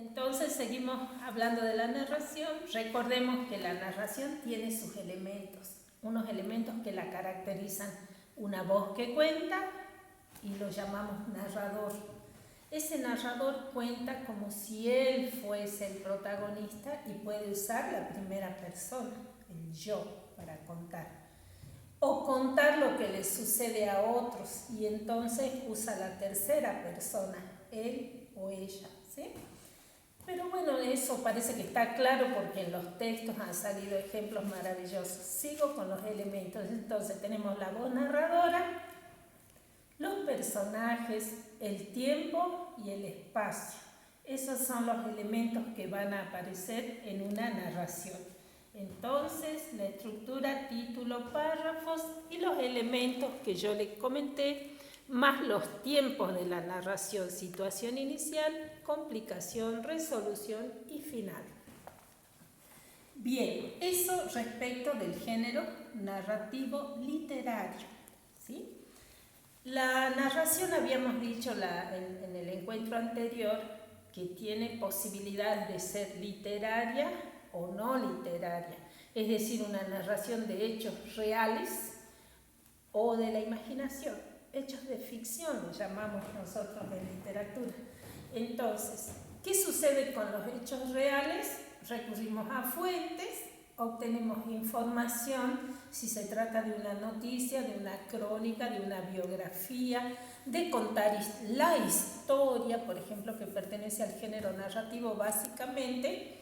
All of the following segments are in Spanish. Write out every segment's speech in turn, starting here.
Entonces seguimos hablando de la narración. Recordemos que la narración tiene sus elementos, unos elementos que la caracterizan: una voz que cuenta y lo llamamos narrador. Ese narrador cuenta como si él fuese el protagonista y puede usar la primera persona, el yo, para contar. O contar lo que le sucede a otros y entonces usa la tercera persona, él o ella, ¿sí? Pero bueno, eso parece que está claro porque en los textos han salido ejemplos maravillosos. Sigo con los elementos. Entonces tenemos la voz narradora, los personajes, el tiempo y el espacio. Esos son los elementos que van a aparecer en una narración. Entonces, la estructura, título, párrafos y los elementos que yo les comenté, más los tiempos de la narración: situación inicial, complicación, resolución y final. Bien, eso respecto del género narrativo literario, ¿sí? La narración, habíamos dicho en el encuentro anterior, que tiene posibilidad de ser literaria o no literaria, es decir, una narración de hechos reales o de la imaginación, hechos de ficción, lo llamamos nosotros en literatura. Entonces, ¿qué sucede con los hechos reales? Recurrimos a fuentes, obtenemos información, si se trata de una noticia, de una crónica, de una biografía, de contar la historia, por ejemplo, que pertenece al género narrativo básicamente,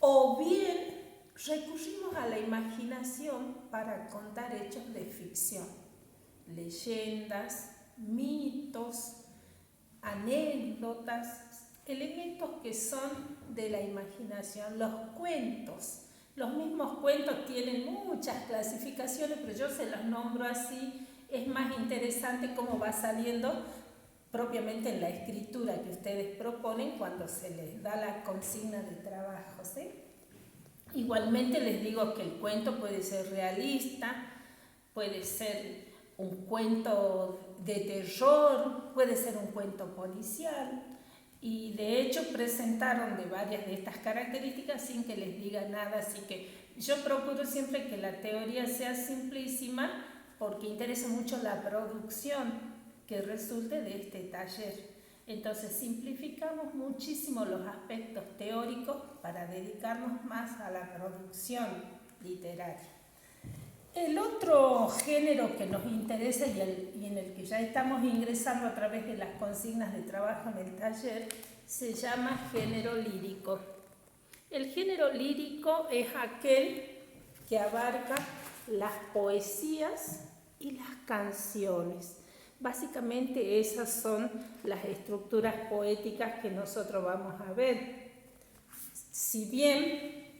o bien recurrimos a la imaginación para contar hechos de ficción, leyendas, mitos, anécdotas, elementos que son de la imaginación. Los cuentos, los mismos cuentos tienen muchas clasificaciones, pero yo se los nombro así. Es más interesante cómo va saliendo propiamente en la escritura que ustedes proponen cuando se les da la consigna de trabajo, ¿sí? Igualmente les digo que el cuento puede ser realista, puede ser un cuento de terror, puede ser un cuento policial, y de hecho presentaron de varias de estas características sin que les diga nada, así que yo procuro siempre que la teoría sea simplísima porque interesa mucho la producción que resulte de este taller. Entonces simplificamos muchísimo los aspectos teóricos para dedicarnos más a la producción literaria. El otro género que nos interesa y en el que ya estamos ingresando a través de las consignas de trabajo en el taller se llama género lírico. El género lírico es aquel que abarca las poesías y las canciones. Básicamente esas son las estructuras poéticas que nosotros vamos a ver. Si bien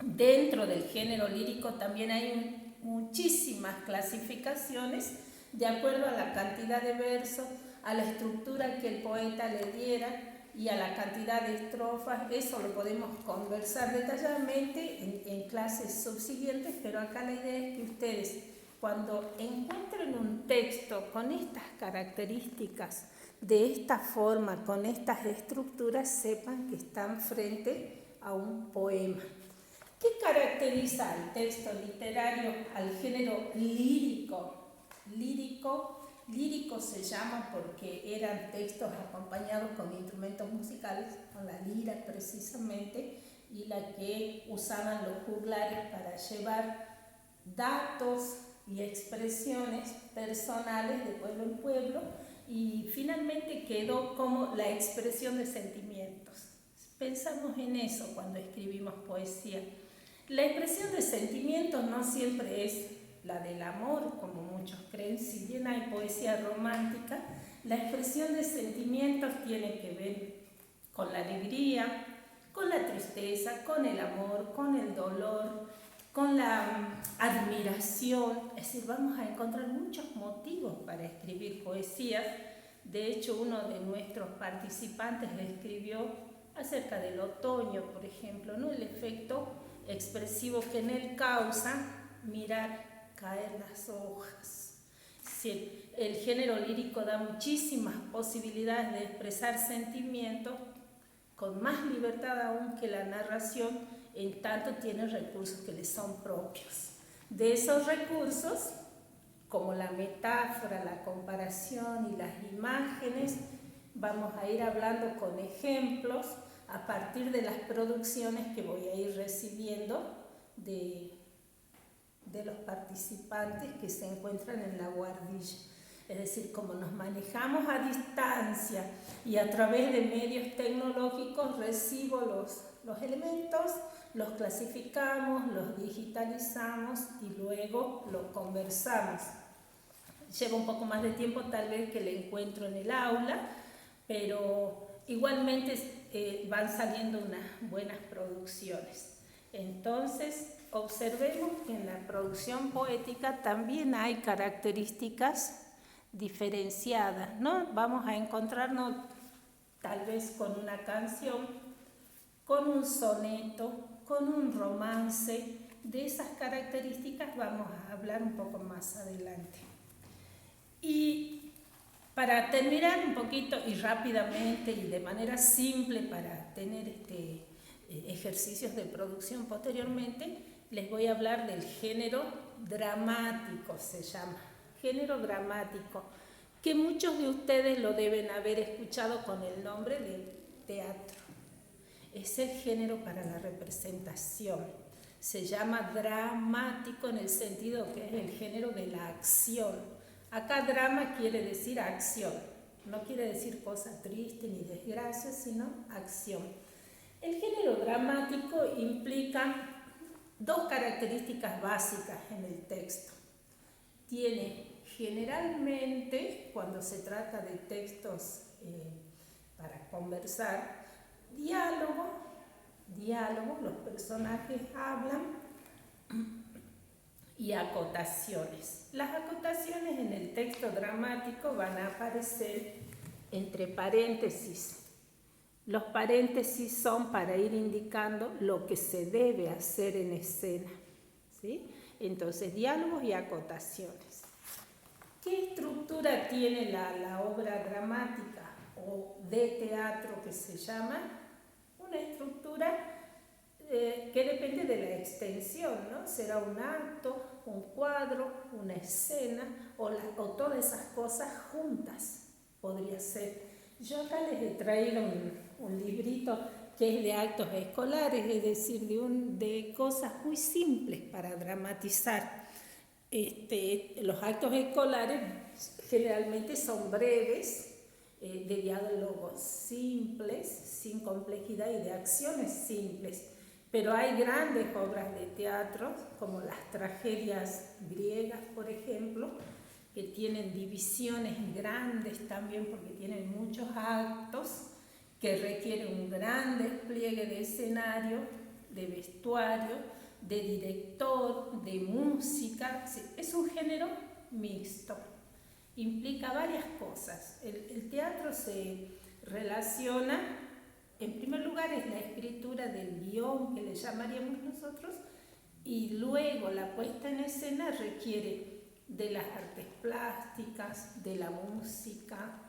dentro del género lírico también hay muchísimas clasificaciones de acuerdo a la cantidad de versos, a la estructura que el poeta le diera y a la cantidad de estrofas. Eso lo podemos conversar detalladamente en clases subsiguientes, pero acá la idea es que ustedes, cuando encuentren un texto con estas características, de esta forma, con estas estructuras, sepan que están frente a un poema. ¿Qué caracteriza al texto literario, al género lírico? Lírico se llama porque eran textos acompañados con instrumentos musicales, con la lira precisamente, y la que usaban los juglares para llevar datos y expresiones personales de pueblo en pueblo, y finalmente quedó como la expresión de sentimientos. Pensamos en eso cuando escribimos poesía. La expresión de sentimientos no siempre es la del amor, como muchos creen. Si bien hay poesía romántica, la expresión de sentimientos tiene que ver con la alegría, con la tristeza, con el amor, con el dolor, con la admiración. Es decir, vamos a encontrar muchos motivos para escribir poesías. De hecho, uno de nuestros participantes escribió acerca del otoño, por ejemplo, ¿no? El efecto expresivo que en él causa mirar caer las hojas. Sí, el género lírico da muchísimas posibilidades de expresar sentimientos con más libertad aún que la narración, en tanto tiene recursos que le son propios. De esos recursos, como la metáfora, la comparación y las imágenes, vamos a ir hablando con ejemplos a partir de las producciones que voy a ir recibiendo de los participantes que se encuentran en la guardilla. Es decir, como nos manejamos a distancia y a través de medios tecnológicos, recibo los elementos, los clasificamos, los digitalizamos y luego los conversamos. Lleva un poco más de tiempo tal vez que el encuentro en el aula, pero igualmente van saliendo unas buenas producciones. Entonces, observemos que en la producción poética también hay características diferenciadas, ¿no? Vamos a encontrarnos tal vez con una canción, con un soneto, con un romance. De esas características vamos a hablar un poco más adelante. Y para terminar un poquito y rápidamente y de manera simple para tener ejercicios de producción posteriormente, les voy a hablar del género dramático, se llama. Género dramático, que muchos de ustedes lo deben haber escuchado con el nombre de teatro. Es el género para la representación. Se llama dramático en el sentido que es el género de la acción. Acá drama quiere decir acción, no quiere decir cosa triste ni desgracia, sino acción. El género dramático implica dos características básicas en el texto. Tiene generalmente, cuando se trata de textos para conversar, diálogo, los personajes hablan, y acotaciones. Las acotaciones en el texto dramático van a aparecer entre paréntesis. Los paréntesis son para ir indicando lo que se debe hacer en escena, ¿sí? Entonces, diálogos y acotaciones. ¿Qué estructura tiene la obra dramática o de teatro que se llama? Una estructura que depende de la extensión, ¿no? Será un acto, un cuadro, una escena o todas esas cosas juntas podría ser. Yo acá les he traído un librito que es de actos escolares, es decir, de cosas muy simples para dramatizar. Los actos escolares generalmente son breves, de diálogos simples, sin complejidad y de acciones simples. Pero hay grandes obras de teatro, como las tragedias griegas, por ejemplo, que tienen divisiones grandes también porque tienen muchos actos que requieren un gran despliegue de escenario, de vestuario, de director, de música. Es un género mixto, implica varias cosas. El teatro se relaciona, en primer lugar, es la escritura del guión, que le llamaríamos nosotros, y luego la puesta en escena requiere de las artes plásticas, de la música,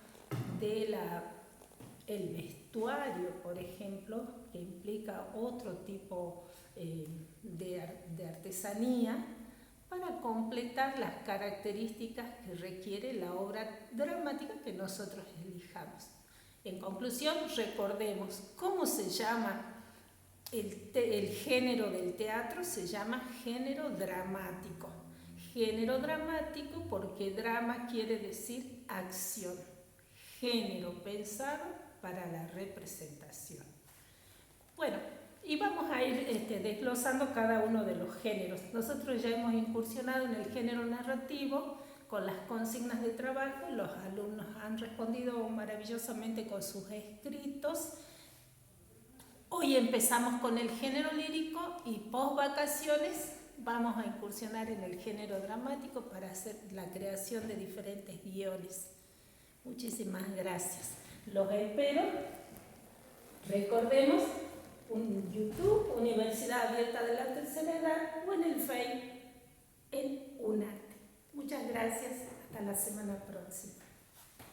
el vestuario, por ejemplo, que implica otro tipo de artesanía, para completar las características que requiere la obra dramática que nosotros elijamos. En conclusión, recordemos cómo se llama el género del teatro. Se llama género dramático. Género dramático porque drama quiere decir acción. Género pensado para la representación. Bueno, y vamos a ir desglosando cada uno de los géneros. Nosotros ya hemos incursionado en el género narrativo con las consignas de trabajo. Los alumnos han respondido maravillosamente con sus escritos. Hoy empezamos con el género lírico y post vacaciones vamos a incursionar en el género dramático para hacer la creación de diferentes guiones. Muchísimas gracias. Los espero. Recordemos en YouTube, Universidad Abierta de la Tercera Edad, o en el Facebook, en UNARTE. Muchas gracias. Hasta la semana próxima.